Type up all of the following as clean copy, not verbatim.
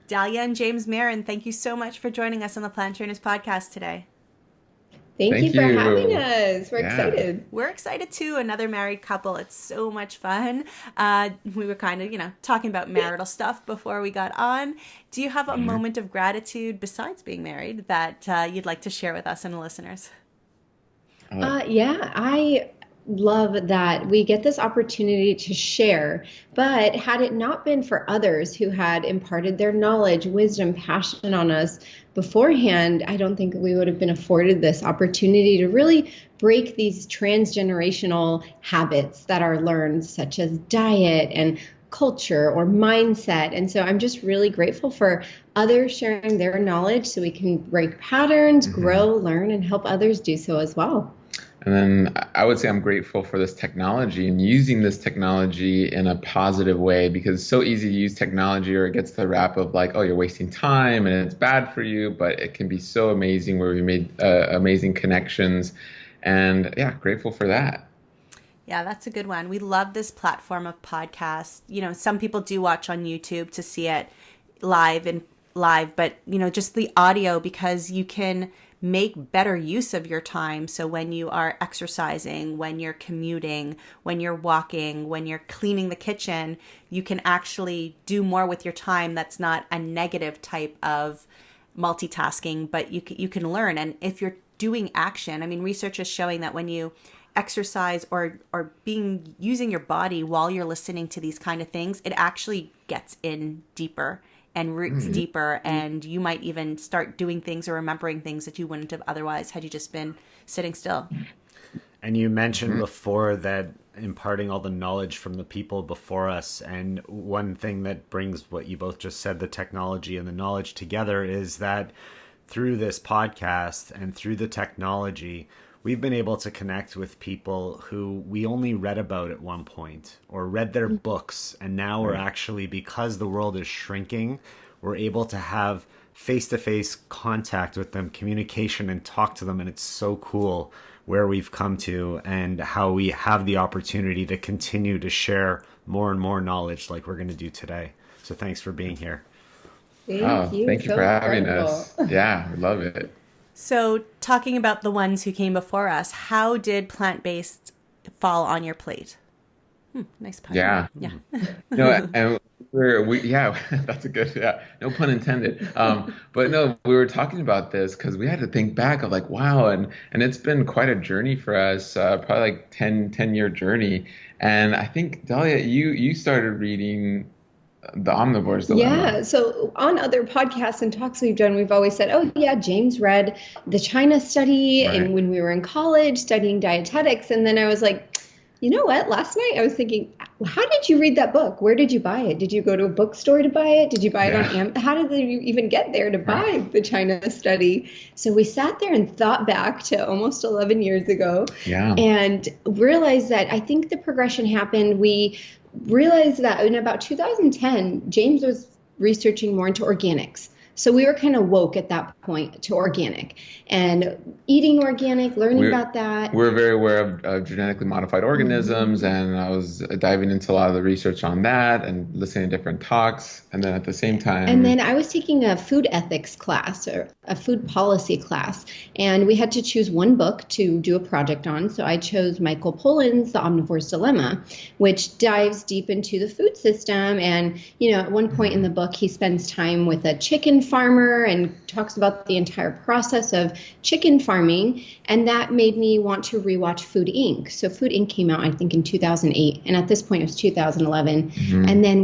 Dahlia and James Marin, thank you so much for joining us on the Plant Trainers podcast today. Thank you Thank for having you. us. We're Yeah. excited. We're excited too. Another married couple. It's so much fun. We were kind of, talking about marital stuff before we got on. Do you have a Mhm. moment of gratitude besides being married that you'd like to share with us and the listeners? Yeah, I love that we get this opportunity to share. But had it not been for others who had imparted their knowledge, wisdom, passion on us beforehand, I don't think we would have been afforded this opportunity to really break these transgenerational habits that are learned, such as diet and culture or mindset. And so I'm just really grateful for others sharing their knowledge so we can break patterns, Mhm. grow, learn, and help others do so as well. And then I would say I'm grateful for this technology and using this technology in a positive way, because it's so easy to use technology, or it gets the rap of like, oh, you're wasting time and it's bad for you, but it can be so amazing where we made amazing connections. And yeah, grateful for that. Yeah, that's a good one. We love this platform of podcasts. Some people do watch on YouTube to see it live, but just the audio, because you can make better use of your time. So when you are exercising, when you're commuting, when you're walking, when you're cleaning the kitchen, you can actually do more with your time. That's not a negative type of multitasking, but you can learn. And if you're doing action, I mean, research is showing that when you exercise or using your body while you're listening to these kind of things, it actually gets in deeper and roots Mm. deeper, and you might even start doing things or remembering things that you wouldn't have otherwise had you just been sitting still. And you mentioned Mhm. before that imparting all the knowledge from the people before us. And one thing that brings what you both just said, the technology and the knowledge together, is that through this podcast and through the technology, we've been able to connect with people who we only read about at one point or read their books. And now we're Right. actually, because the world is shrinking, we're able to have face-to-face contact with them, communication, and talk to them. And it's so cool where we've come to and how we have the opportunity to continue to share more and more knowledge like we're going to do today. So thanks for being here. Thank Oh, you. thank you So for having incredible. us. Yeah, we love it. So, talking about the ones who came before us, how did plant-based fall on your plate? Nice pun. Yeah. Yeah. No, and yeah, that's a good, yeah, no pun intended. But no, we were talking about this because we had to think back of like, wow, and it's been quite a journey for us, probably like 10-year journey. And I think Dahlia, you started reading The Omnivore's Dilemma. Yeah. So on other podcasts and talks we've done, we've always said, oh, yeah, James read the China study Right. and when we were in college studying dietetics. And then I was like, you know what? Last night I was thinking, how did you read that book? Where did you buy it? Did you go to a bookstore to buy it? Did you buy it on Yeah. Amazon? How did you even get there to buy the China study? So we sat there and thought back to almost 11 years ago Yeah. and realized that I think the progression happened. We realized that in about 2010, James was researching more into organics. So we were kind of woke at that point to organic and eating organic, learning We're about that. we're very aware of genetically modified organisms, Mhm. and I was diving into a lot of the research on that and listening to different talks. And then at the same And time, then I was taking a food ethics class or a food policy class, and we had to choose one book to do a project on. So I chose Michael Pollan's The Omnivore's Dilemma, which dives deep into the food system. And, at one point in the book, he spends time with a chicken farmer and talks about the entire process of chicken farming. And that made me want to rewatch Food Inc. So Food Inc. came out, I think, in 2008. And at this point, it was 2011. mhm. And then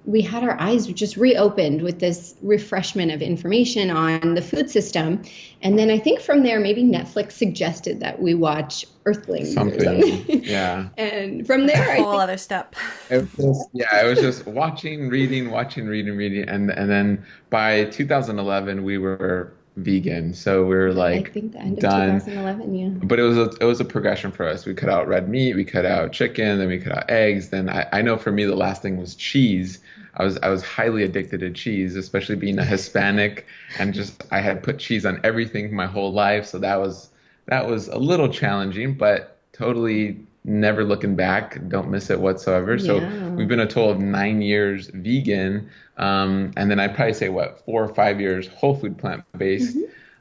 we had our eyes just reopened with this refreshment of information on the food system. And then I think from there, maybe Netflix suggested that we watch Earthlings or Something, something. yeah. And from That's a there, I whole think, other step. It was just watching, reading, watching, reading, and then by 2011 we were vegan, so we were I like think the end of done. 2011, yeah. But it was a progression for us. We cut out red meat, we cut out chicken, then we cut out eggs. Then I know for me the last thing was cheese. I was highly addicted to cheese, especially being a Hispanic, and just I had put cheese on everything my whole life, so that was a little challenging, but totally never looking back. Don't miss it whatsoever. So we've been a total of 9 years vegan. And then I'd probably say 4 or 5 years whole food plant-based.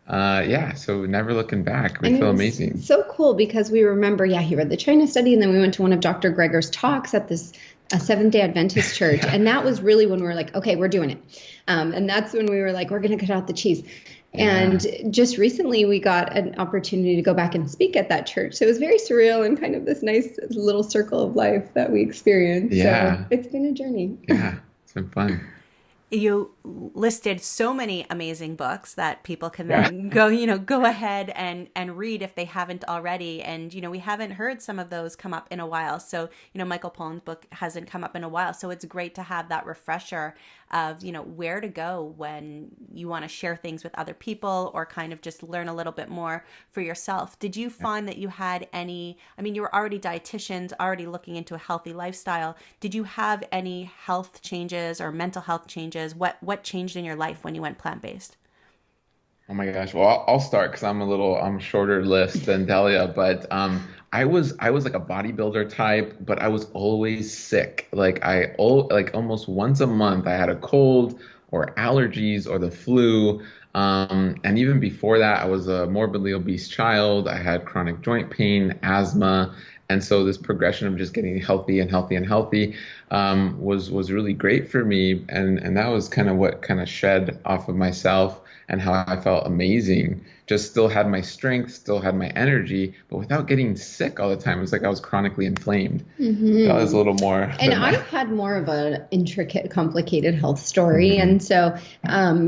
So never looking back. We feel amazing. So cool because we remember, he read the China study, and then we went to one of Dr. Greger's talks at this Seventh-day Adventist church. And that was really when we were like, okay, we're doing it. And that's when we were like, we're going to cut out the cheese. And just recently we got an opportunity to go back and speak at that church. So it was very surreal and kind of this nice little circle of life that we experienced. Yeah. So it's been a journey. Yeah, it's been fun. You listed so many amazing books that people can then go ahead and read if they haven't already. And, we haven't heard some of those come up in a while. So, Michael Pollan's book hasn't come up in a while. So it's great to have that refresher of, where to go when you want to share things with other people or kind of just learn a little bit more for yourself. Did you find that you had you were already dietitians, already looking into a healthy lifestyle. Did you have any health changes or mental health changes? What changed in your life when you went plant-based? Oh my gosh. Well, I'll start because I'm shorter list than Dahlia, but I was like a bodybuilder type, but I was always sick. Like almost once a month I had a cold or allergies or the flu. And even before that, I was a morbidly obese child. I had chronic joint pain, asthma. And so this progression of just getting healthy and healthy and healthy was really great for me. And that was kind of what kind of shed off of myself and how I felt amazing. Just still had my strength, still had my energy, but without getting sick all the time. It was like I was chronically inflamed. That was a little more. And I've had more of an intricate, complicated health story. And so, probably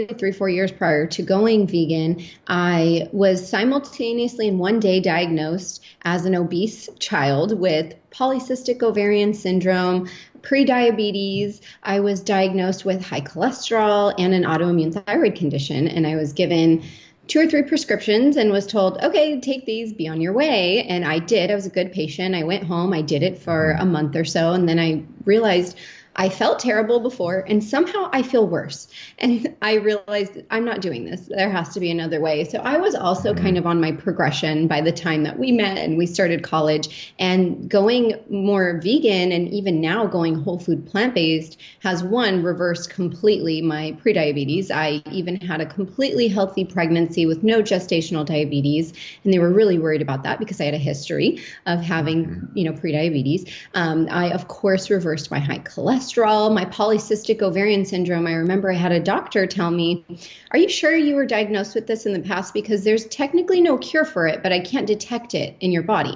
3-4 years prior to going vegan, I was simultaneously in one day diagnosed as an obese child with polycystic ovarian syndrome, pre-diabetes. I was diagnosed with high cholesterol and an autoimmune thyroid condition, and I was given 2 or 3 prescriptions and was told, okay, take these, be on your way. And I did. I was a good patient. I went home. I did it for a month or so, and then I realized I felt terrible before, and somehow I feel worse. And I realized I'm not doing this. There has to be another way. So I was also kind of on my progression by the time that we met and we started college, and going more vegan and even now going whole food plant-based has reversed completely my prediabetes. I even had a completely healthy pregnancy with no gestational diabetes. And they were really worried about that because I had a history of having, prediabetes. I, of course, reversed my high cholesterol. My polycystic ovarian syndrome. I remember I had a doctor tell me, are you sure you were diagnosed with this in the past? Because there's technically no cure for it, but I can't detect it in your body.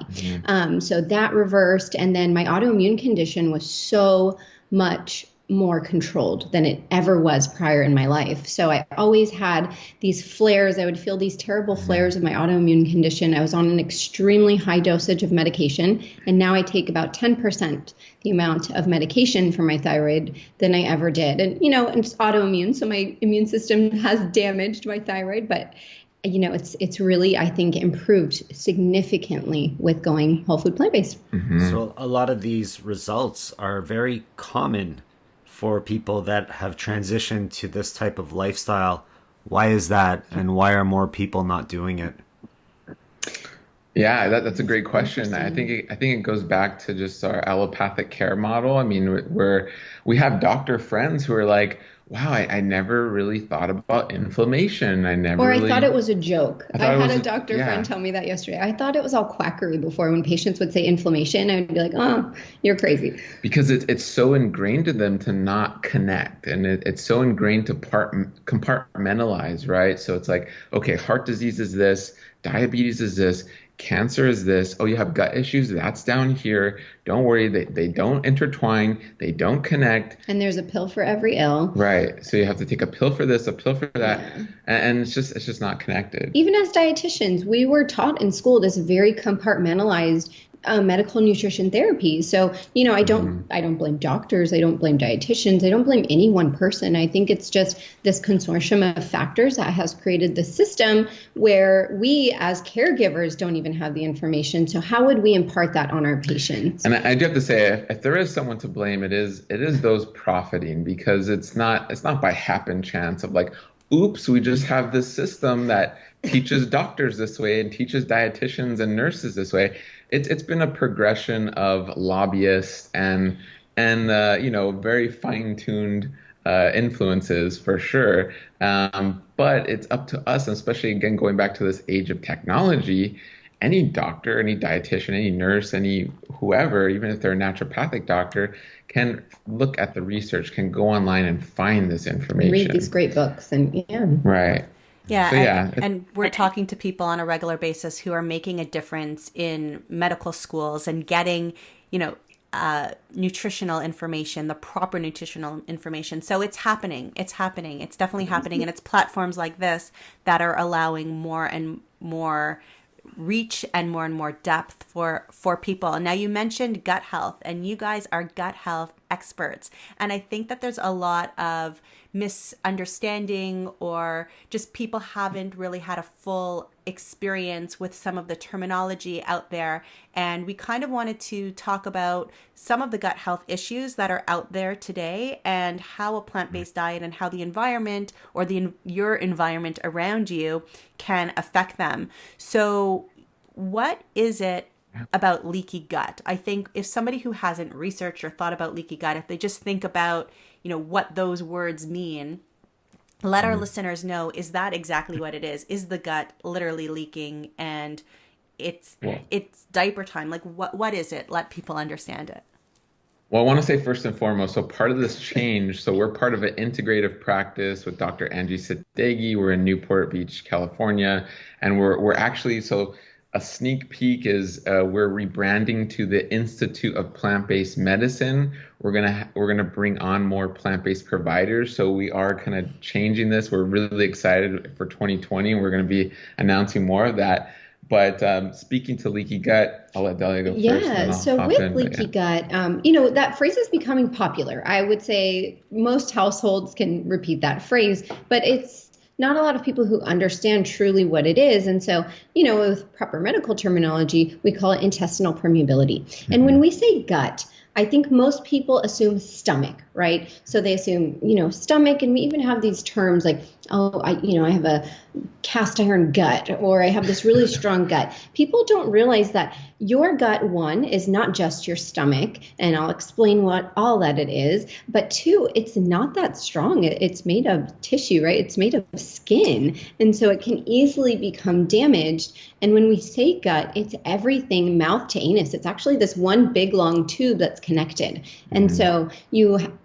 So that reversed. And then my autoimmune condition was so much more controlled than it ever was prior in my life. So I always had these flares. I would feel these terrible flares of my autoimmune condition. I was on an extremely high dosage of medication, and now I take about 10% the amount of medication for my thyroid than I ever did. And, it's autoimmune, so my immune system has damaged my thyroid, but it's really, I think, improved significantly with going whole food plant-based. So a lot of these results are very common for people that have transitioned to this type of lifestyle. Why is that? And why are more people not doing it? Yeah, that's a great question. I think it goes back to just our allopathic care model. I mean, we have doctor friends who are like, wow, I never really thought about inflammation. I thought it was a joke. I had a doctor friend tell me that yesterday. I thought it was all quackery before. When patients would say inflammation, I would be like, oh, you're crazy. Because it's so ingrained to them to not connect. And it's so ingrained to compartmentalize, right? So it's like, okay, heart disease is this, diabetes is this, cancer is this. Oh, you have gut issues. That's down here. Don't worry. They don't intertwine. They don't connect. And there's a pill for every ill. Right. So you have to take a pill for this, a pill for that. Yeah. And it's just not connected. Even as dietitians, we were taught in school this very compartmentalized medical nutrition therapy. So, I don't blame doctors. I don't blame dietitians. I don't blame any one person. I think it's just this consortium of factors that has created the system where we as caregivers don't even have the information. So how would we impart that on our patients? And I do have to say, if there is someone to blame, it is those profiting, because it's not by happen chance of like, oops, we just have this system that teaches doctors this way and teaches dietitians and nurses this way. it's been a progression of lobbyists and very fine-tuned influences for sure. But it's up to us, and especially again going back to this age of technology. Any doctor, any dietitian, any nurse, any whoever, even if they're a naturopathic doctor, can look at the research, can go online and find this information. Read these great books and yeah. Right. Yeah, So, yeah, and we're talking to people on a regular basis who are making a difference in medical schools and getting, nutritional information, the proper nutritional information. So it's happening. It's happening. It's definitely happening. And it's platforms like this that are allowing more and more reach and more depth for people. And now you mentioned gut health, and you guys are gut health experts. And I think that there's a lot of misunderstanding, or just people haven't really had a full experience with some of the terminology out there. And we kind of wanted to talk about some of the gut health issues that are out there today, and how a plant-based diet and how the environment or your environment around you can affect them. So what is it about leaky gut? I think if somebody who hasn't researched or thought about leaky gut, if they just think about, what those words mean, let our listeners know, is that exactly what it is? Is the gut literally leaking and it's diaper time? Like what is it? Let people understand it. Well, I want to say first and foremost, so part of this change, so we're part of an integrative practice with Dr. Angie Sadeghi. We're in Newport Beach, California, and we're actually, so a sneak peek is we're rebranding to the Institute of Plant-Based Medicine. We're gonna bring on more plant-based providers, so we are kind of changing this. We're really excited for 2020, and we're going to be announcing more of that. But speaking to leaky gut, I'll let Dahlia go first. Yeah, so with leaky gut, that phrase is becoming popular. I would say most households can repeat that phrase, but it's not a lot of people who understand truly what it is. And so, with proper medical terminology, we call it intestinal permeability. Mm-hmm. And when we say gut, I think most people assume stomach, right? So they assume, stomach, and we even have these terms like, I have a cast iron gut, or I have this really strong gut. People don't realize that your gut, one, is not just your stomach, and I'll explain what all that it is, but two, it's not that strong. It's made of tissue, right? It's made of skin, and so it can easily become damaged. And when we say gut, it's everything mouth to anus. It's actually this one big long tube that's connected. And so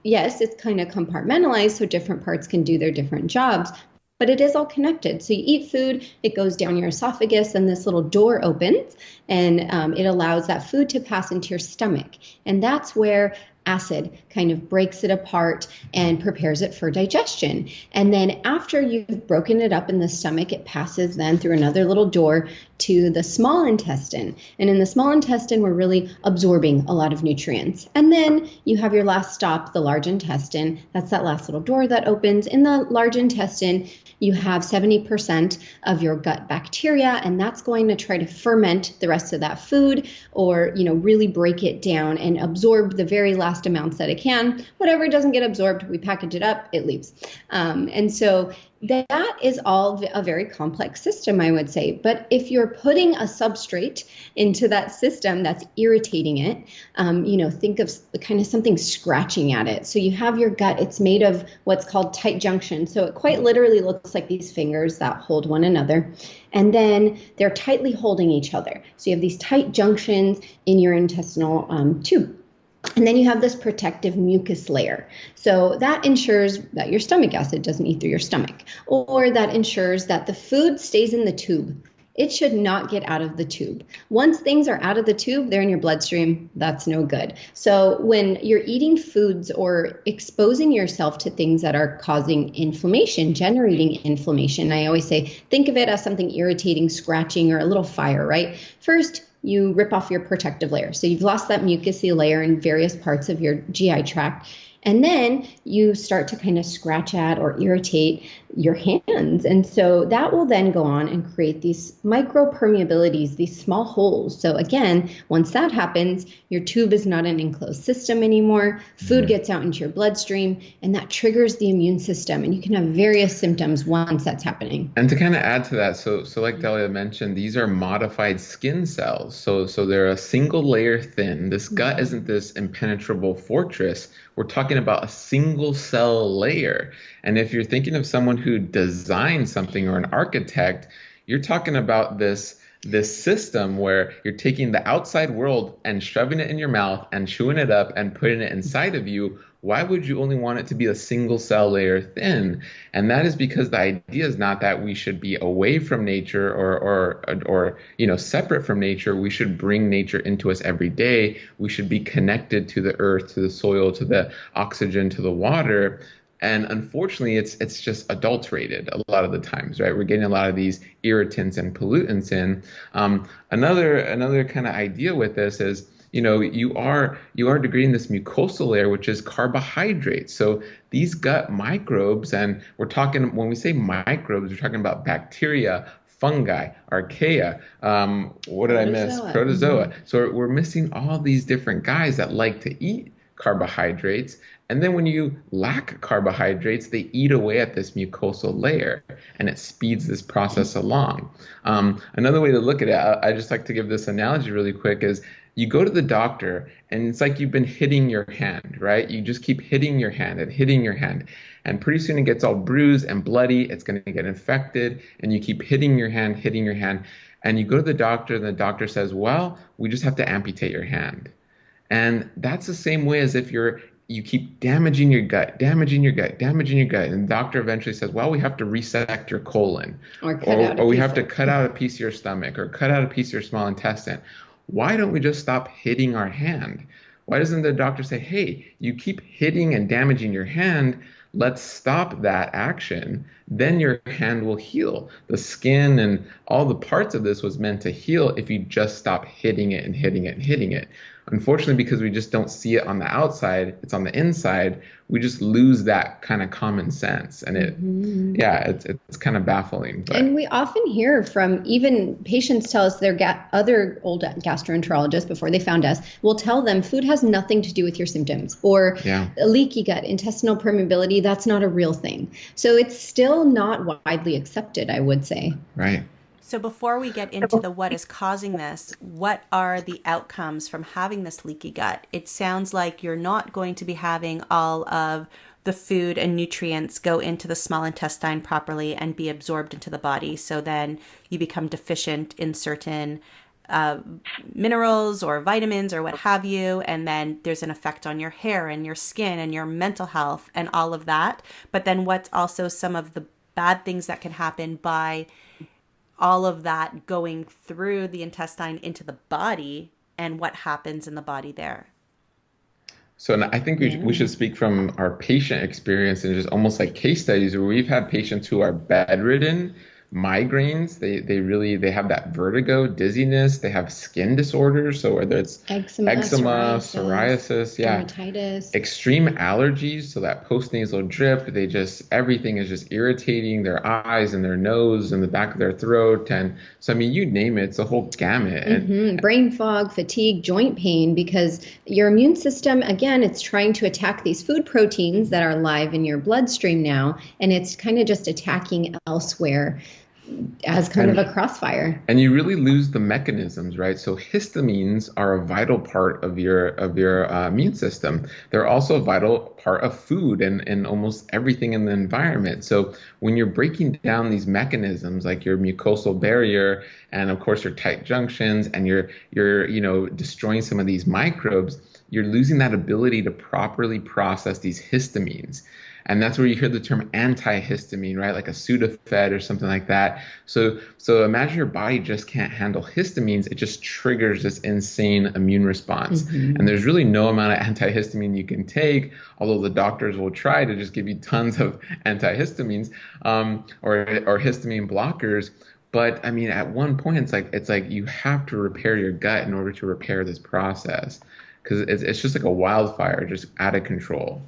yes, it's kind of compartmentalized so different parts can do their different jobs, but it is all connected. So you eat food, it goes down your esophagus, and this little door opens, and it allows that food to pass into your stomach. And that's where acid kind of breaks it apart and prepares it for digestion. And then after you've broken it up in the stomach, it passes then through another little door to the small intestine. And in the small intestine, we're really absorbing a lot of nutrients. And then you have your last stop, the large intestine. That's that last little door that opens. In the large intestine, you have 70% of your gut bacteria, and that's going to try to ferment the rest of that food, or, really break it down and absorb the very last amounts that it can. Whatever doesn't get absorbed, we package it up, it leaves. And so that is all a very complex system, I would say. But if you're putting a substrate into that system that's irritating it, think of kind of something scratching at it. So you have your gut, it's made of what's called tight junctions. So it quite literally looks like these fingers that hold one another. And then they're tightly holding each other. So you have these tight junctions in your intestinal tube. And then you have this protective mucus layer. So that ensures that your stomach acid doesn't eat through your stomach, or that ensures that the food stays in the tube. It should not get out of the tube. Once things are out of the tube, they're in your bloodstream. That's no good. So when you're eating foods or exposing yourself to things that are causing inflammation, generating inflammation, I always say, think of it as something irritating, scratching, or a little fire, right? First, you rip off your protective layer. So you've lost that mucousy layer in various parts of your GI tract. And then you start to kind of scratch at or irritate your hands. And so that will then go on and create these micropermeabilities, these small holes. So again, once that happens, your tube is not an enclosed system anymore. Food gets out into your bloodstream, and that triggers the immune system. And you can have various symptoms once that's happening. And to kind of add to that, so like Dahlia mentioned, these are modified skin cells. So they're a single layer thin. This gut isn't this impenetrable fortress. We're talking about a single cell layer. And if you're thinking of someone who designed something or an architect, you're talking about this system where you're taking the outside world and shoving it in your mouth and chewing it up and putting it inside of you. Why would you only want it to be a single cell layer thin? And that is because the idea is not that we should be away from nature or separate from nature. We should bring nature into us every day. We should be connected to the earth, to the soil, to the oxygen, to the water. And unfortunately, it's just adulterated a lot of the times, right? We're getting a lot of these irritants and pollutants in. Another kind of idea with this is, you are degrading this mucosal layer, which is carbohydrates. So these gut microbes, and when we say microbes, we're talking about bacteria, fungi, archaea, what did I miss? Protozoa. So we're missing all these different guys that like to eat carbohydrates. And then when you lack carbohydrates, they eat away at this mucosal layer, and it speeds this process along. Another way to look at it, I just like to give this analogy really quick, is you go to the doctor, and it's like you've been hitting your hand, right? You just keep hitting your hand and hitting your hand. And pretty soon it gets all bruised and bloody. It's going to get infected, and you keep hitting your hand. And you go to the doctor, and the doctor says, well, we just have to amputate your hand. And that's the same way as if you keep damaging your gut. And the doctor eventually says, well, we have to resect your colon. Or we have to cut out a piece of your stomach, or cut out a piece of your small intestine. Why don't we just stop hitting our hand? Why doesn't the doctor say, hey, you keep hitting and damaging your hand, let's stop that action, then your hand will heal. The skin and all the parts of this was meant to heal if you just stop hitting it and hitting it and hitting it. Unfortunately, because we just don't see it on the outside, it's on the inside, we just lose that kind of common sense. And it's kind of baffling. But. And we often hear from even patients tell us their other old gastroenterologists before they found us will tell them food has nothing to do with your symptoms, or a leaky gut, intestinal permeability, that's not a real thing. So it's still not widely accepted, I would say. Right. So before we get into what is causing this, what are the outcomes from having this leaky gut? It sounds like you're not going to be having all of the food and nutrients go into the small intestine properly and be absorbed into the body. So then you become deficient in certain minerals or vitamins or what have you. And then there's an effect on your hair and your skin and your mental health and all of that. But then what's also some of the bad things that can happen by all of that going through the intestine into the body, and what happens in the body there? So I think we should speak from our patient experience and just almost like case studies where we've had patients who are bedridden, migraines, they have that vertigo, dizziness, they have skin disorders. So whether it's eczema, psoriasis, dermatitis, extreme allergies, so that postnasal drip, everything is just irritating their eyes and their nose and the back of their throat. And so, I mean, you name it, it's a whole gamut. And brain fog, fatigue, joint pain, because your immune system, again, it's trying to attack these food proteins that are live in your bloodstream now, and it's kind of just attacking elsewhere as kind of a crossfire. And you really lose the mechanisms, right? So histamines are a vital part of your immune system. They're also a vital part of food and almost everything in the environment. So when you're breaking down these mechanisms, like your mucosal barrier and of course your tight junctions, and you're destroying some of these microbes, you're losing that ability to properly process these histamines. And that's where you hear the term antihistamine, right? Like a Sudafed or something like that. So imagine your body just can't handle histamines. It just triggers this insane immune response. And there's really no amount of antihistamine you can take, although the doctors will try to just give you tons of antihistamines or histamine blockers. But I mean, at one point, it's like you have to repair your gut in order to repair this process, because it's just like a wildfire, just out of control.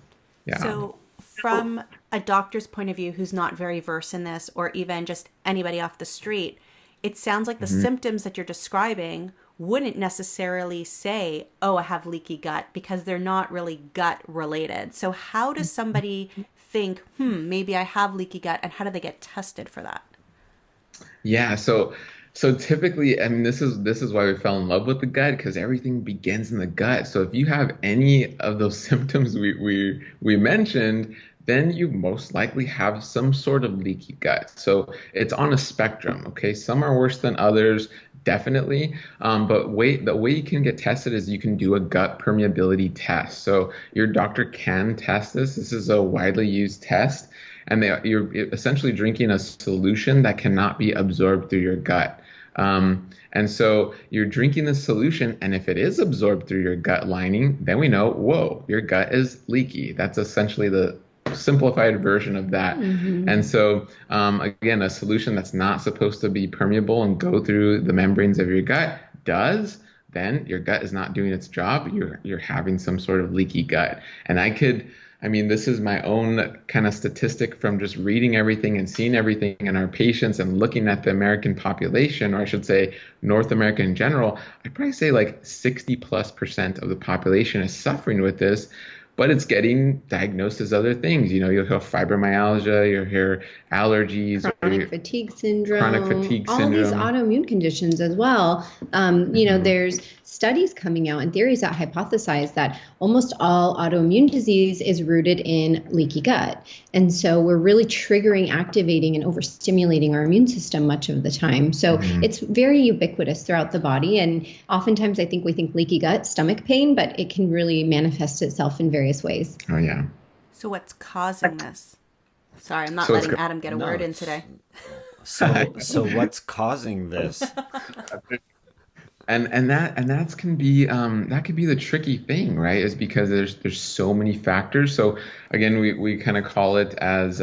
Yeah. So from a doctor's point of view who's not very versed in this, or even just anybody off the street, it sounds like the symptoms that you're describing wouldn't necessarily say, oh, I have leaky gut, because they're not really gut related. So how does somebody think, maybe I have leaky gut, and how do they get tested for that? Yeah, so typically, I mean, this is why we fell in love with the gut, because everything begins in the gut. So if you have any of those symptoms we mentioned, then you most likely have some sort of leaky gut. So it's on a spectrum, okay? Some are worse than others, definitely. But the way you can get tested is you can do a gut permeability test. So your doctor can test this. This is a widely used test. And you're essentially drinking a solution that cannot be absorbed through your gut. And so you're drinking this solution, and if it is absorbed through your gut lining, then we know, whoa, your gut is leaky. That's essentially the simplified version of that. And so, again, a solution that's not supposed to be permeable and go through the membranes of your gut does, then your gut is not doing its job. You're having some sort of leaky gut. And I mean, this is my own kind of statistic from just reading everything and seeing everything in our patients and looking at the American population, or I should say North America in general. I'd probably say like 60+% of the population is suffering with this, but it's getting diagnosed as other things. You'll hear fibromyalgia, you'll hear allergies, chronic fatigue syndrome, all these autoimmune conditions as well. There's studies coming out and theories that hypothesize that almost all autoimmune disease is rooted in leaky gut. And so we're really triggering, activating, and overstimulating our immune system much of the time. So it's very ubiquitous throughout the body. And oftentimes I think we think leaky gut, stomach pain, but it can really manifest itself in various ways. Oh, yeah. So what's causing this? Sorry, I'm not letting Adam get a word in today. So what's causing this? And that can be the tricky thing, right? Is because there's so many factors. So again, we kind of call it as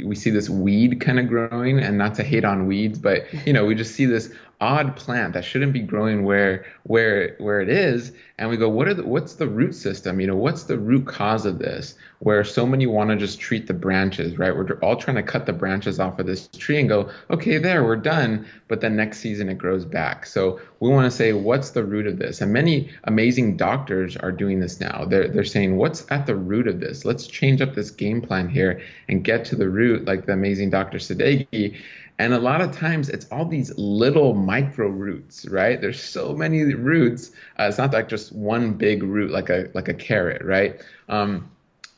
we see this weed kind of growing, and not to hate on weeds, but we just see this odd plant that shouldn't be growing where it is, and we go, what's the root system? What's the root cause of this? Where so many want to just treat the branches, right? We're all trying to cut the branches off of this tree and go, okay, there, we're done. But then next season it grows back. So we want to say, what's the root of this? And many amazing doctors are doing this now. They're saying, what's at the root of this? Let's change up this game plan here and get to the root, like the amazing Dr. Sadeghi. And a lot of times it's all these little micro roots, right? There's so many roots. It's not like just one big root, like a carrot, right?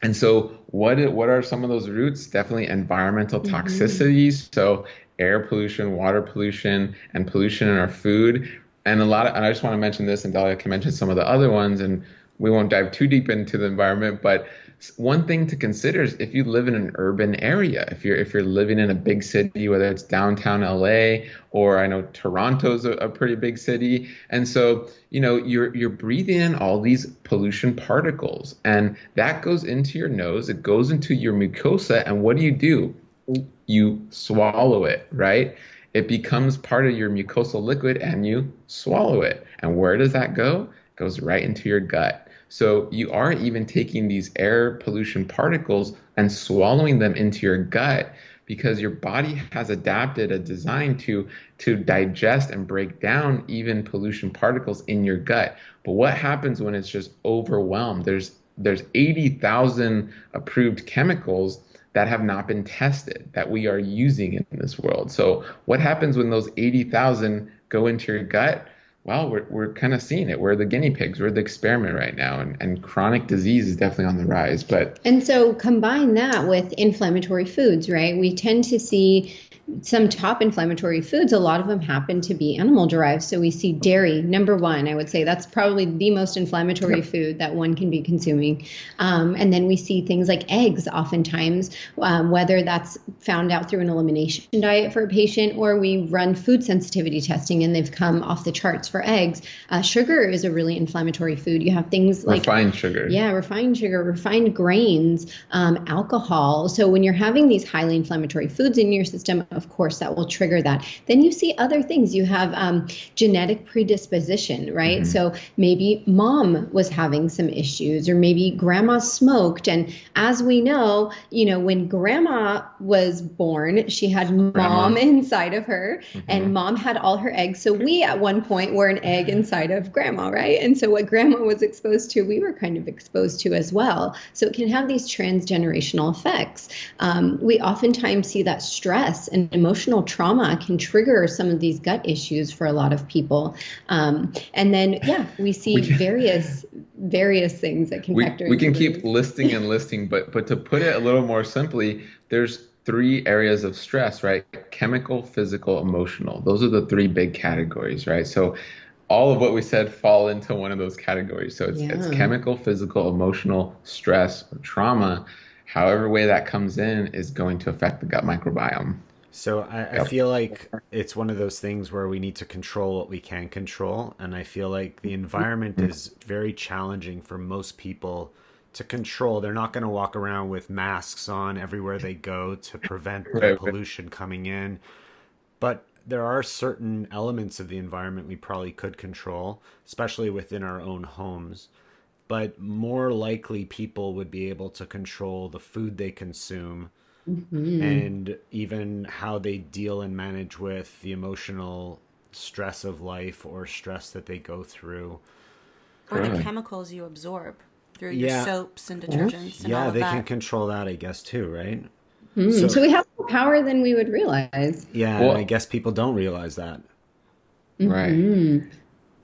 And so what are some of those roots? Definitely environmental toxicities. So air pollution, water pollution, and pollution in our food. And and I just want to mention this, and Dahlia can mention some of the other ones, and we won't dive too deep into the environment, but one thing to consider is if you live in an urban area, if you're living in a big city, whether it's downtown LA, or I know Toronto's a pretty big city. And so, you're breathing in all these pollution particles, and that goes into your nose, it goes into your mucosa, and what do? You swallow it, right? It becomes part of your mucosal liquid and you swallow it. And where does that go? It goes right into your gut. So you are even taking these air pollution particles and swallowing them into your gut, because your body has adapted a design to digest and break down even pollution particles in your gut. But what happens when it's just overwhelmed? There's 80,000 approved chemicals that have not been tested that we are using in this world. So what happens when those 80,000 go into your gut? Well, we're kind of seeing it. We're the guinea pigs. We're the experiment right now, and chronic disease is definitely on the rise. And so combine that with inflammatory foods, right? We tend to see some top inflammatory foods. A lot of them happen to be animal derived. So we see dairy, number one. I would say that's probably the most inflammatory food that one can be consuming. And then we see things like eggs oftentimes, whether that's found out through an elimination diet for a patient, or we run food sensitivity testing and they've come off the charts for eggs. Sugar is a really inflammatory food. You have things like refined sugar. Yeah, refined sugar, refined grains, alcohol. So when you're having these highly inflammatory foods in your system, of course, that will trigger that. Then you see other things. You have genetic predisposition, right? So maybe mom was having some issues, or maybe grandma smoked. And as we know, when grandma was born, she had mom inside of her, and mom had all her eggs. So we at one point were an egg inside of grandma, right? And so what grandma was exposed to, we were kind of exposed to as well. So it can have these transgenerational effects. We oftentimes see that stress and emotional trauma can trigger some of these gut issues for a lot of people. And then, we see various things that can factor into. We can keep listing and listing, but to put it a little more simply, there's 3 areas of stress, right? Chemical, physical, emotional. Those are the 3 big categories, right? So all of what we said fall into one of those categories. So it's chemical, physical, emotional, stress, or trauma. However way that comes in is going to affect the gut microbiome. So I feel like it's one of those things where we need to control what we can control. And I feel like the environment is very challenging for most people to control. They're not going to walk around with masks on everywhere they go to prevent the pollution coming in. But there are certain elements of the environment we probably could control, especially within our own homes. But more likely people would be able to control the food they consume and even how they deal and manage with the emotional stress of life or stress that they go through. Or the chemicals you absorb through your soaps and detergents and all of they that. can control that, I guess, too, right? So we have more power than we would realize. Yeah, well, and I guess people don't realize that. Right.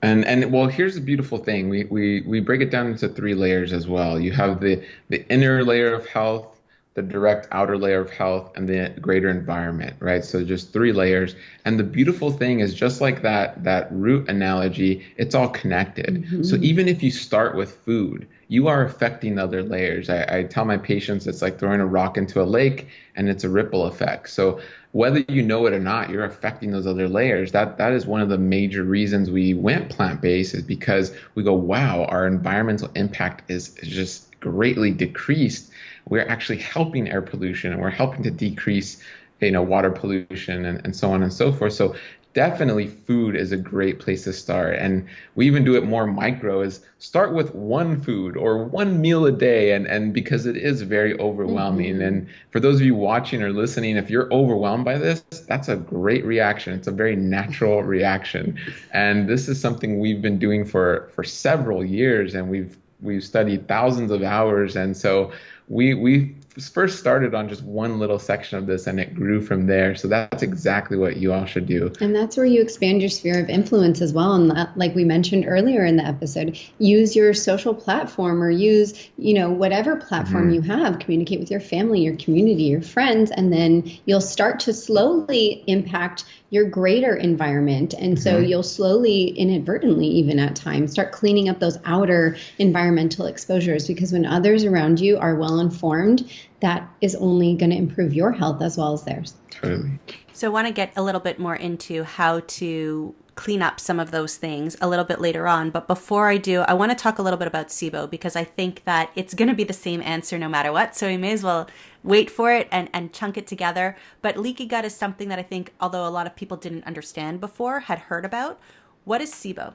And well, here's the beautiful thing. We break it down into 3 layers as well. You have the inner layer of health, the direct outer layer of health, and the greater environment, right? So just 3 layers. And the beautiful thing is, just like that root analogy, it's all connected. So even if you start with food, you are affecting the other layers. I tell my patients it's like throwing a rock into a lake, and it's a ripple effect. So whether you know it or not, you're affecting those other layers. That is one of the major reasons we went plant-based, is because we go, wow, our environmental impact is just greatly decreased. We're actually helping air pollution, and we're helping to decrease, water pollution and so on and so forth. So definitely food is a great place to start. And we even do it more micro, is start with one food or one meal a day. And because it is very overwhelming. And for those of you watching or listening, if you're overwhelmed by this, that's a great reaction. It's a very natural reaction. And this is something we've been doing for several years, and we've studied thousands of hours. And so we first started on just one little section of this, and it grew from there. So that's exactly what you all should do. And that's where you expand your sphere of influence as well. And like we mentioned earlier in the episode, use your social platform, or use, whatever platform you have, communicate with your family, your community, your friends, and then you'll start to slowly impact your greater environment. And so you'll slowly, inadvertently, even at times, start cleaning up those outer environmental exposures, because when others around you are well informed, that is only going to improve your health as well as theirs. Totally. So I want to get a little bit more into how to clean up some of those things a little bit later on. But before I do, I want to talk a little bit about SIBO, because I think that it's going to be the same answer no matter what. So we may as well wait for it and chunk it together. But leaky gut is something that I think, although a lot of people didn't understand before, had heard about. What is SIBO?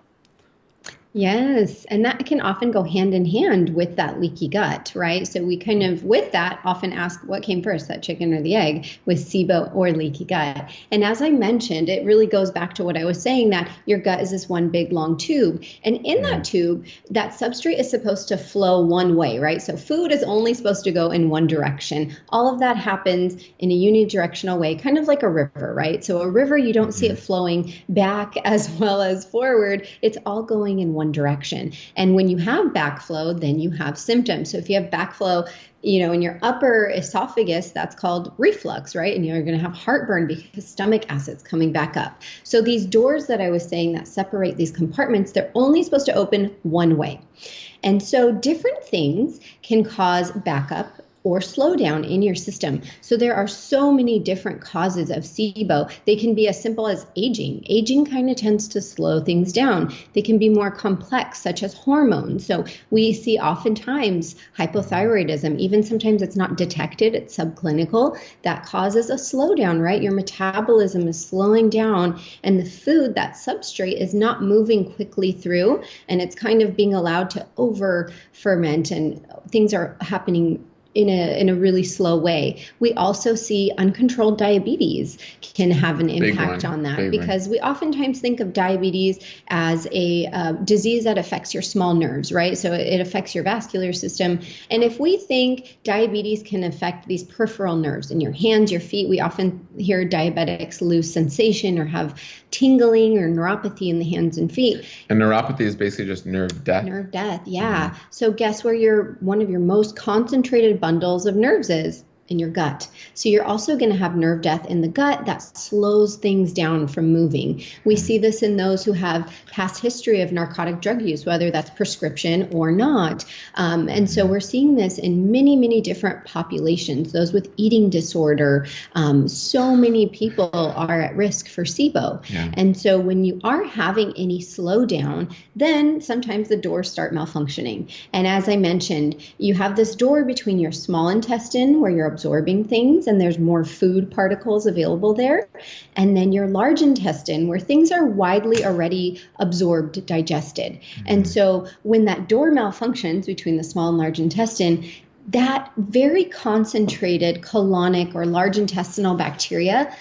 Yes, and that can often go hand in hand with that leaky gut, right? So we kind of, with that, often ask what came first, that chicken or the egg, with SIBO or leaky gut. And as I mentioned, it really goes back to what I was saying, that your gut is this one big long tube. And in that tube, that substrate is supposed to flow one way, right? So food is only supposed to go in one direction. All of that happens in a unidirectional way, kind of like a river, right? So a river, you don't see it flowing back as well as forward. It's all going in one direction. And when you have backflow, then you have symptoms. So if you have backflow, in your upper esophagus, that's called reflux, right? And you're going to have heartburn because stomach acid's coming back up. So these doors that I was saying that separate these compartments, they're only supposed to open one way. And so different things can cause backup or slowdown in your system. So there are so many different causes of SIBO. They can be as simple as aging. Aging kind of tends to slow things down. They can be more complex, such as hormones. So we see oftentimes hypothyroidism, even sometimes it's not detected, it's subclinical, that causes a slowdown, right? Your metabolism is slowing down and the food, that substrate, is not moving quickly through, and it's kind of being allowed to over ferment, and things are happening in a really slow way. We also see uncontrolled diabetes can have an impact on that, because we oftentimes think of diabetes as a disease that affects your small nerves, right? So it affects your vascular system. And if we think diabetes can affect these peripheral nerves in your hands, your feet, we often hear diabetics lose sensation or have tingling or neuropathy in the hands and feet. And neuropathy is basically just nerve death. Nerve death, yeah. So guess where one of your most concentrated bundles of nerves is? In your gut. So you're also going to have nerve death in the gut that slows things down from moving. We see this in those who have past history of narcotic drug use, whether that's prescription or not. And so we're seeing this in many, many different populations. Those with eating disorder, so many people are at risk for SIBO. Yeah. And so when you are having any slowdown, then sometimes the doors start malfunctioning. And as I mentioned, you have this door between your small intestine where you're absorbing things and there's more food particles available there, and then your large intestine where things are widely already absorbed, digested. And so when that door malfunctions between the small and large intestine, that very concentrated colonic or large intestinal bacteria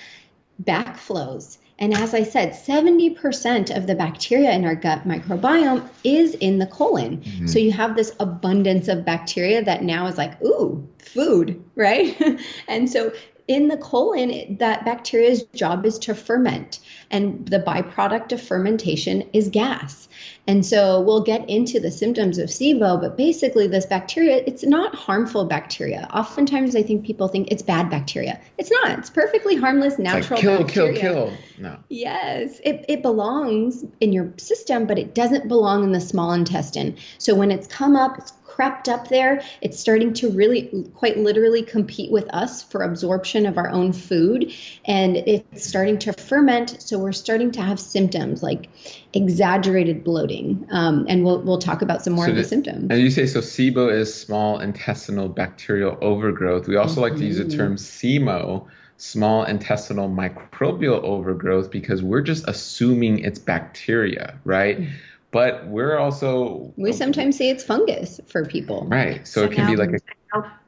backflows. And as I said, 70% of the bacteria in our gut microbiome is in the colon. So you have this abundance of bacteria that now is like, ooh, food, right? And so in the colon, that bacteria's job is to ferment. And the byproduct of fermentation is gas. And so we'll get into the symptoms of SIBO, but basically this bacteria, it's not harmful bacteria. Oftentimes I think people think it's bad bacteria. It's not. It's perfectly harmless, natural bacteria. Kill. No. Yes, it belongs in your system, but it doesn't belong in the small intestine. So when it's come up, it's crept up there, it's starting to really quite literally compete with us for absorption of our own food, and it's starting to ferment. So we're starting to have symptoms like exaggerated bloating, and we'll talk about some more of the symptoms. And you say, so SIBO is small intestinal bacterial overgrowth. We also like to use the term SIMO, small intestinal microbial overgrowth, because we're just assuming it's bacteria, right? But we sometimes say it's fungus for people. Right. So it can be like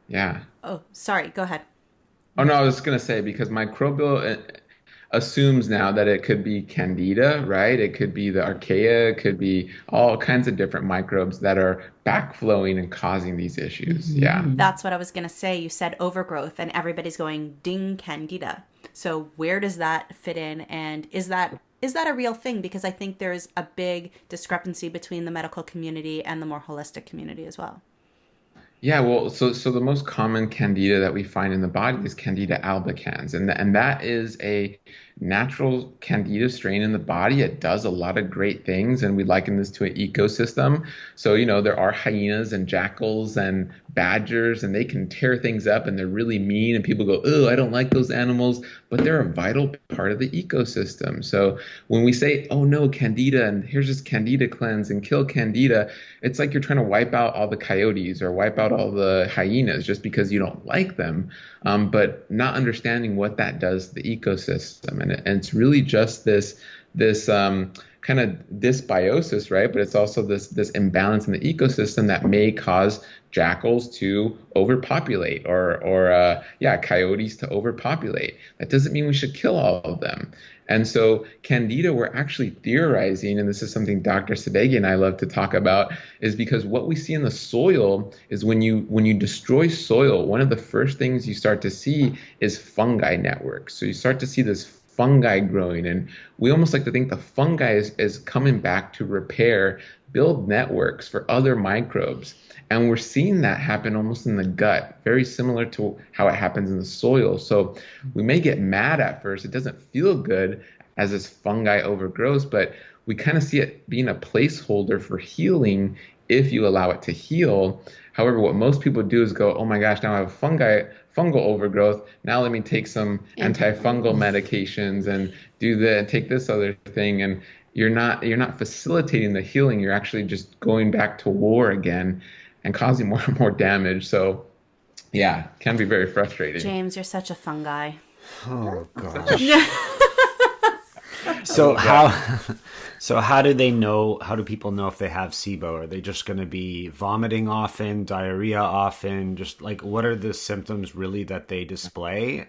yeah. Oh, sorry. Go ahead. Oh, no, I was going to say, because microbial assumes now that it could be Candida, right? It could be the archaea, it could be all kinds of different microbes that are backflowing and causing these issues. Yeah. That's what I was going to say. You said overgrowth and everybody's going, ding, Candida. So where does that fit in? And is that a real thing? Because I think there's a big discrepancy between the medical community and the more holistic community as well. Yeah, well, so the most common Candida that we find in the body is Candida albicans, and that is a natural Candida strain in the body. It does a lot of great things, and we liken this to an ecosystem. So, there are hyenas and jackals and badgers, and they can tear things up, and they're really mean, and people go, oh, I don't like those animals, but they're a vital part of the ecosystem. So when we say, oh no, Candida, and here's this Candida cleanse and kill Candida, it's like you're trying to wipe out all the coyotes or wipe out all the hyenas just because you don't like them, but not understanding what that does to the ecosystem. And it's really just this kind of dysbiosis, right? But it's also this imbalance in the ecosystem that may cause jackals to overpopulate or coyotes to overpopulate. That doesn't mean we should kill all of them. And so Candida, we're actually theorizing, and this is something Dr. Sadeghi and I love to talk about, is because what we see in the soil is when you destroy soil, one of the first things you start to see is fungi networks. So you start to see this fungi growing, and we almost like to think the fungi is coming back to repair, build networks for other microbes. And we're seeing that happen almost in the gut, very similar to how it happens in the soil. So we may get mad at first. It doesn't feel good as this fungi overgrows, but we kind of see it being a placeholder for healing if you allow it to heal. However, what most people do is go, oh my gosh, now I have fungal overgrowth. Now let me take some antifungal medications and take this other thing. And you're not facilitating the healing. You're actually just going back to war again and causing more and more damage. So yeah, it can be very frustrating. James, you're such a fungi. Oh gosh. So how do people know if they have SIBO? Are they just going to be vomiting often, diarrhea often? Just like, what are the symptoms really that they display?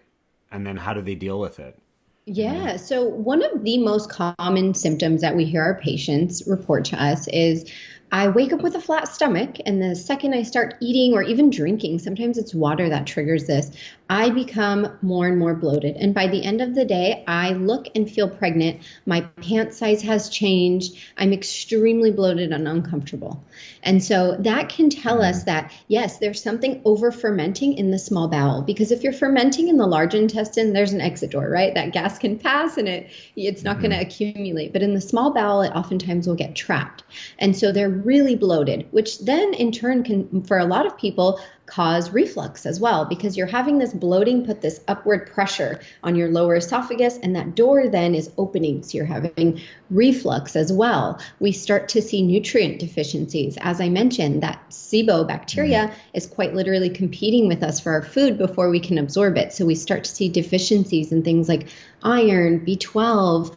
And then how do they deal with it? Yeah. So one of the most common symptoms that we hear our patients report to us is, I wake up with a flat stomach, and the second I start eating or even drinking, sometimes it's water that triggers this, I become more and more bloated. And by the end of the day, I look and feel pregnant. My pant size has changed. I'm extremely bloated and uncomfortable. And so that can tell us that, yes, there's something over fermenting in the small bowel, because if you're fermenting in the large intestine, there's an exit door, right? That gas can pass and it's not going to accumulate. But in the small bowel, it oftentimes will get trapped. And so they're really bloated, which then in turn can, for a lot of people, cause reflux as well, because you're having this bloating put this upward pressure on your lower esophagus, and that door then is opening. So you're having reflux as well. We start to see nutrient deficiencies. As I mentioned, that SIBO bacteria is quite literally competing with us for our food before we can absorb it. So we start to see deficiencies in things like iron, B12.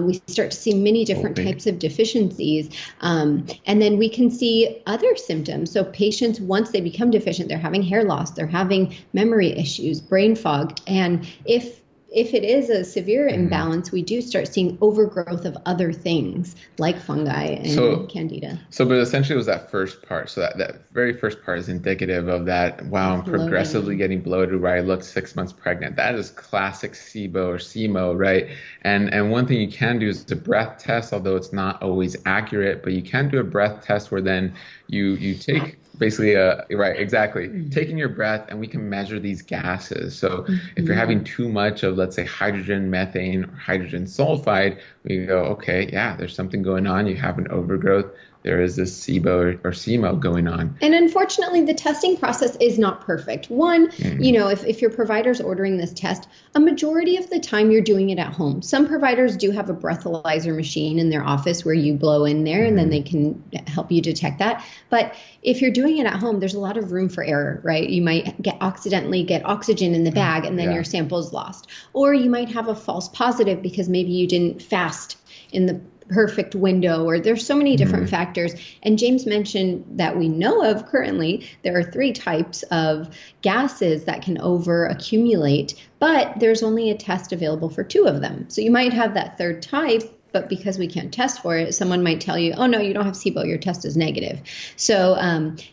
We start to see many different types of deficiencies. And then we can see other symptoms. So patients, once they become deficient, they're having hair loss, they're having memory issues, brain fog. And if it is a severe imbalance, we do start seeing overgrowth of other things like fungi and Candida. So, but essentially it was that first part. So that very first part is indicative of that, wow, I'm progressively getting bloated where I look 6 months pregnant. That is classic SIBO or SIMO, right? And one thing you can do is a breath test, although it's not always accurate, but you can do a breath test where then you take basically, right, exactly. Taking your breath, and we can measure these gases. So if you're having too much of, let's say, hydrogen, methane, or hydrogen sulfide, we go, okay, yeah, there's something going on. You have an overgrowth. There is this SIBO or SIMO going on. And unfortunately, the testing process is not perfect. One, if your provider's ordering this test, a majority of the time you're doing it at home. Some providers do have a breathalyzer machine in their office where you blow in there and then they can help you detect that. But if you're doing it at home, there's a lot of room for error, right? You might accidentally get oxygen in the bag and then your sample's lost. Or you might have a false positive because maybe you didn't fast in the perfect window, or there's so many different factors. And James mentioned that we know of currently, there are 3 types of gases that can over accumulate, but there's only a test available for 2 of them. So you might have that third type, but because we can't test for it, someone might tell you, oh no, you don't have SIBO, your test is negative. So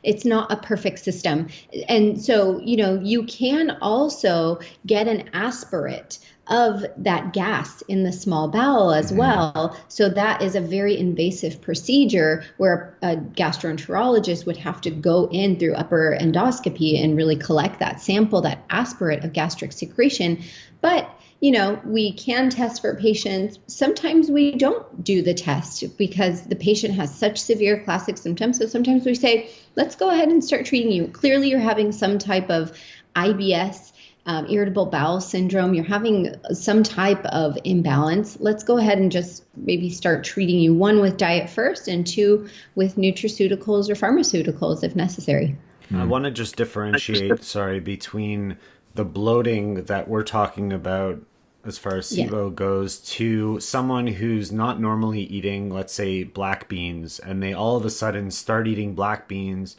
it's not a perfect system. And so, you can also get an aspirate of that gas in the small bowel as well. So that is a very invasive procedure where a gastroenterologist would have to go in through upper endoscopy and really collect that sample, that aspirate of gastric secretion. But we can test for patients. Sometimes we don't do the test because the patient has such severe classic symptoms. So sometimes we say, let's go ahead and start treating you. Clearly you're having some type of IBS, irritable bowel syndrome. You're having some type of imbalance. Let's go ahead and just maybe start treating you, 1, with diet first, and 2, with nutraceuticals or pharmaceuticals if necessary. I want to just differentiate, between the bloating that we're talking about as far as SIBO goes to someone who's not normally eating, let's say, black beans, and they all of a sudden start eating black beans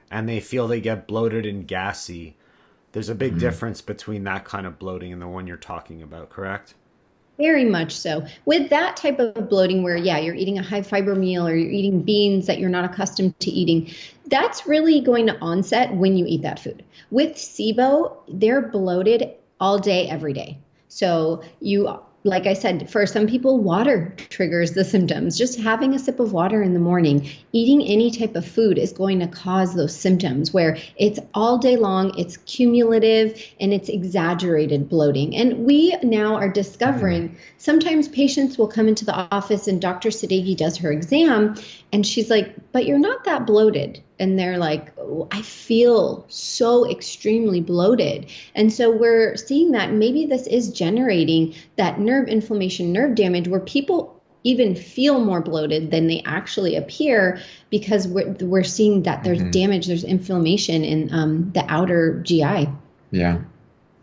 and they feel they get bloated and gassy. There's a big difference between that kind of bloating and the one you're talking about, correct? Very much so. With that type of bloating where, you're eating a high fiber meal or you're eating beans that you're not accustomed to eating, that's really going to onset when you eat that food. With SIBO, they're bloated all day, every day. So you like I said, for some people, water triggers the symptoms. Just having a sip of water in the morning, eating any type of food is going to cause those symptoms where it's all day long, it's cumulative, and it's exaggerated bloating. And we now are discovering sometimes patients will come into the office and Dr. Sadeghi does her exam and she's like, but you're not that bloated. And they're like, oh, I feel so extremely bloated. And so we're seeing that maybe this is generating that nerve inflammation, nerve damage, where people even feel more bloated than they actually appear because we're seeing that there's damage, there's inflammation in the outer GI. Yeah.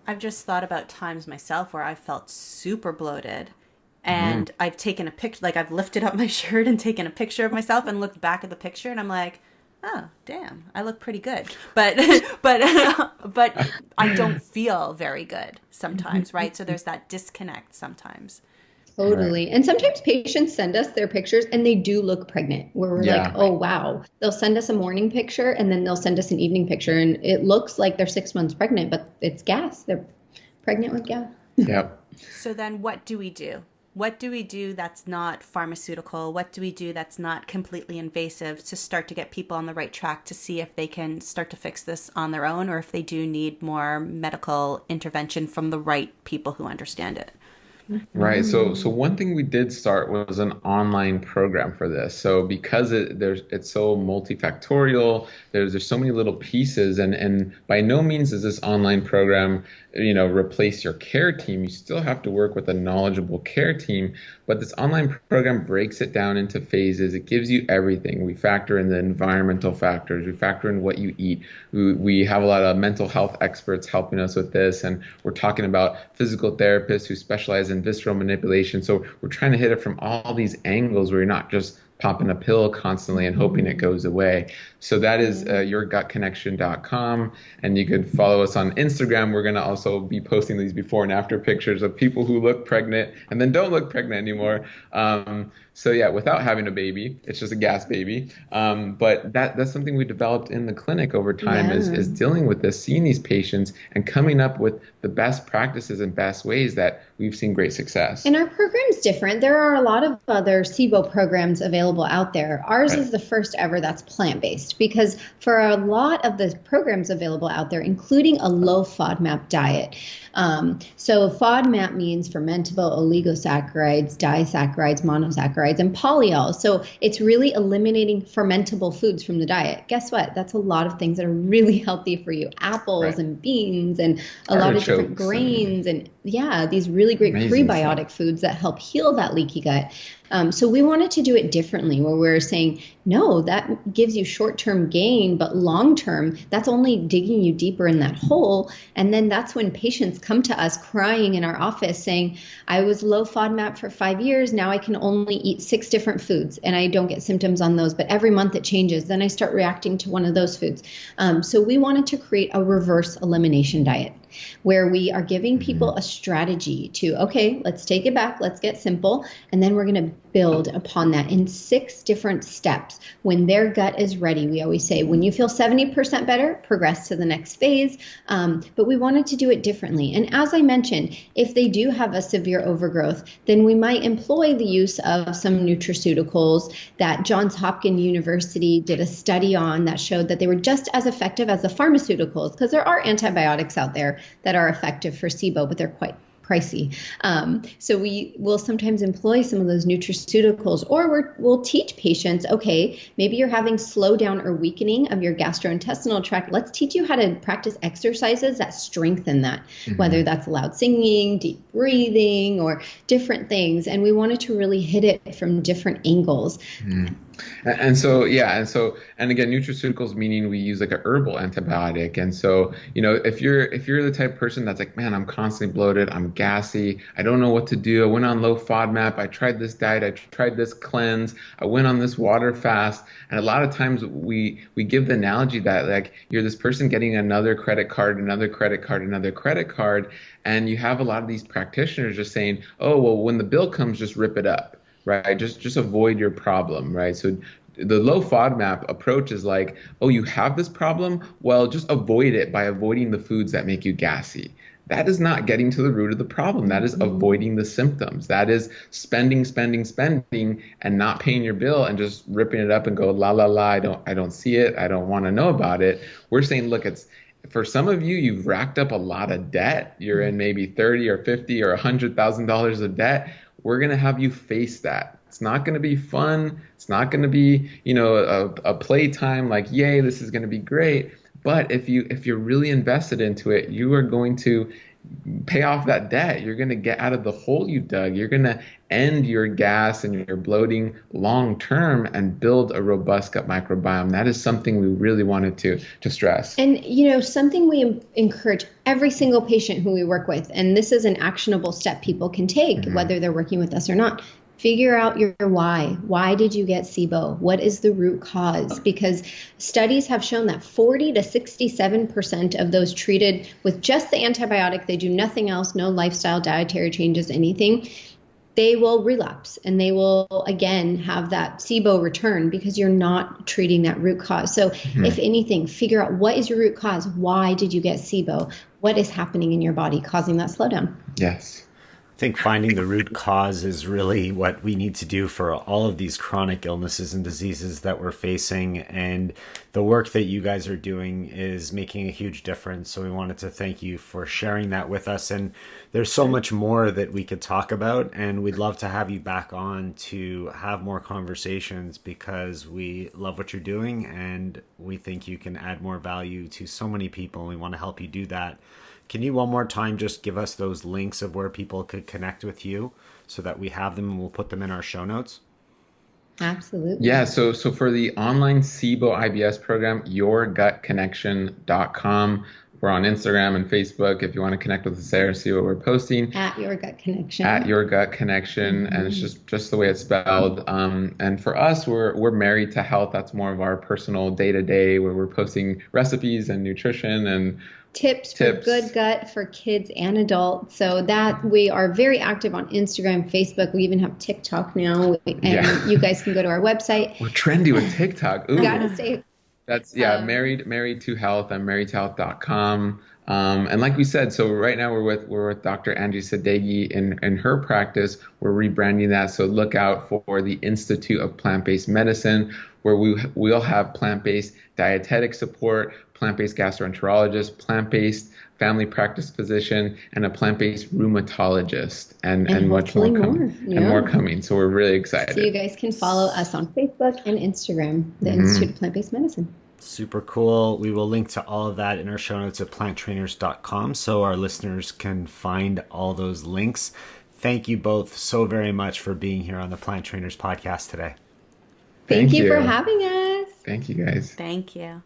I've just thought about times myself where I felt super bloated. And I've taken a picture, like I've lifted up my shirt and taken a picture of myself and looked back at the picture and I'm like, oh, damn, I look pretty good. But I don't feel very good sometimes, right? So there's that disconnect sometimes. Totally. And sometimes patients send us their pictures and they do look pregnant where we're like, oh, wow. They'll send us a morning picture and then they'll send us an evening picture and it looks like they're 6 months pregnant, but it's gas. They're pregnant with gas. Yep. So then what do we do? What do we do that's not pharmaceutical? What do we do that's not completely invasive to start to get people on the right track to see if they can start to fix this on their own or if they do need more medical intervention from the right people who understand it? Right. So one thing we did start was an online program for this. So because it's so multifactorial, there's so many little pieces, and by no means is this online program, replace your care team. You still have to work with a knowledgeable care team, but this online program breaks it down into phases. It gives you everything. We factor in the environmental factors. We factor in what you eat. We have a lot of mental health experts helping us with this, and we're talking about physical therapists who specialize in visceral manipulation. So we're trying to hit it from all these angles where you're not just popping a pill constantly and hoping it goes away. So that is yourgutconnection.com. And you could follow us on Instagram. We're going to also be posting these before and after pictures of people who look pregnant and then don't look pregnant anymore. So yeah, without having a baby, it's just a gas baby. But that's something we developed in the clinic over time is dealing with this, seeing these patients and coming up with the best practices and best ways that we've seen great success. And our program's different. There are a lot of other SIBO programs available out there. Ours is the first ever that's plant-based because for a lot of the programs available out there, including a low FODMAP diet. So FODMAP means fermentable oligosaccharides, disaccharides, monosaccharides, and polyols. So it's really eliminating fermentable foods from the diet. Guess what? That's a lot of things that are really healthy for you. Apples and beans and a lot of different grains and these really great prebiotic foods that help heal that leaky gut. So we wanted to do it differently where we're saying, no, that gives you short-term gain, but long-term, that's only digging you deeper in that hole. And then that's when patients come to us crying in our office saying, I was low FODMAP for 5 years. Now I can only eat 6 different foods and I don't get symptoms on those, but every month it changes. Then I start reacting to one of those foods. So we wanted to create a reverse elimination diet where we are giving people a strategy to, okay, let's take it back, let's get simple, and then we're going to build upon that in 6 different steps. When their gut is ready, we always say, when you feel 70% better, progress to the next phase. But we wanted to do it differently. And as I mentioned, if they do have a severe overgrowth, then we might employ the use of some nutraceuticals that Johns Hopkins University did a study on that showed that they were just as effective as the pharmaceuticals, because there are antibiotics out there that are effective for SIBO, but they're quite pricey. So we will sometimes employ some of those nutraceuticals, or we'll teach patients, okay, maybe you're having slowdown or weakening of your gastrointestinal tract. Let's teach you how to practice exercises that strengthen that, whether that's loud singing, deep breathing, or different things. And we wanted to really hit it from different angles. And again, nutraceuticals meaning we use like a herbal antibiotic. And so, if you're the type of person that's like, man, I'm constantly bloated, I'm gassy, I don't know what to do. I went on low FODMAP, I tried this diet, I tried this cleanse, I went on this water fast. And a lot of times we give the analogy that like you're this person getting another credit card, another credit card, another credit card. And you have a lot of these practitioners just saying, oh, well, when the bill comes, just rip it up. Right, just avoid your problem, right? So the low FODMAP approach is like, oh, you have this problem? Well, just avoid it by avoiding the foods that make you gassy. that is not getting to the root of the problem. That is avoiding the symptoms. That is spending, and not paying your bill and just ripping it up and go, la, la, la, I don't see it. I don't want to know about it. We're saying, look, for some of you, you've racked up a lot of debt. You're in maybe 30 or 50 or $100,000 of debt. We're going to have you face that. It's not going to be fun. It's not going to be, a playtime like, yay, this is going to be great. But if you're really invested into it, you are going to pay off that debt. You're going to get out of the hole you dug. You're going to end your gas and your bloating long term and build a robust gut microbiome. That is something we really wanted to stress. And, something we encourage every single patient who we work with, and this is an actionable step people can take, whether they're working with us or not. Figure out your why. Why did you get SIBO? What is the root cause? Because studies have shown that 40 to 67% of those treated with just the antibiotic, they do nothing else, no lifestyle, dietary changes, anything, they will relapse and they will again have that SIBO return because you're not treating that root cause. So if anything, figure out what is your root cause? Why did you get SIBO? What is happening in your body causing that slowdown? Yes. I think finding the root cause is really what we need to do for all of these chronic illnesses and diseases that we're facing. And the work that you guys are doing is making a huge difference. So we wanted to thank you for sharing that with us. And there's so much more that we could talk about. And we'd love to have you back on to have more conversations because we love what you're doing. And we think you can add more value to so many people. And we want to help you do that. Can you one more time just give us those links of where people could connect with you so that we have them and we'll put them in our show notes? Absolutely. Yeah, so for the online SIBO IBS program, yourgutconnection.com. We're on Instagram and Facebook if you want to connect with us there, see what we're posting. At Your Gut Connection. At Your Gut Connection, and it's just the way it's spelled. And for us, we're married to health. That's more of our personal day-to-day where we're posting recipes and nutrition and tips for good gut for kids and adults. So that we are very active on Instagram, Facebook. We even have TikTok now. And you guys can go to our website. We're trendy with TikTok. Ooh. Gotta say. That's married to health. I'm marriedtohealth.com. And like we said, so right now we're with Dr. Angie Sadeghi in her practice. We're rebranding that. So look out for the Institute of Plant-Based Medicine, where we'll have plant-based dietetic support, plant-based gastroenterologist, plant-based family practice physician, and a plant-based rheumatologist, and much more coming. Yeah. And more coming. So we're really excited. So you guys can follow us on Facebook and Instagram, the Institute of Plant-Based Medicine. Super cool. We will link to all of that in our show notes at planttrainers.com so our listeners can find all those links. Thank you both so very much for being here on the Plant Trainers podcast today. Thank you for having us. Thank you, guys. Thank you.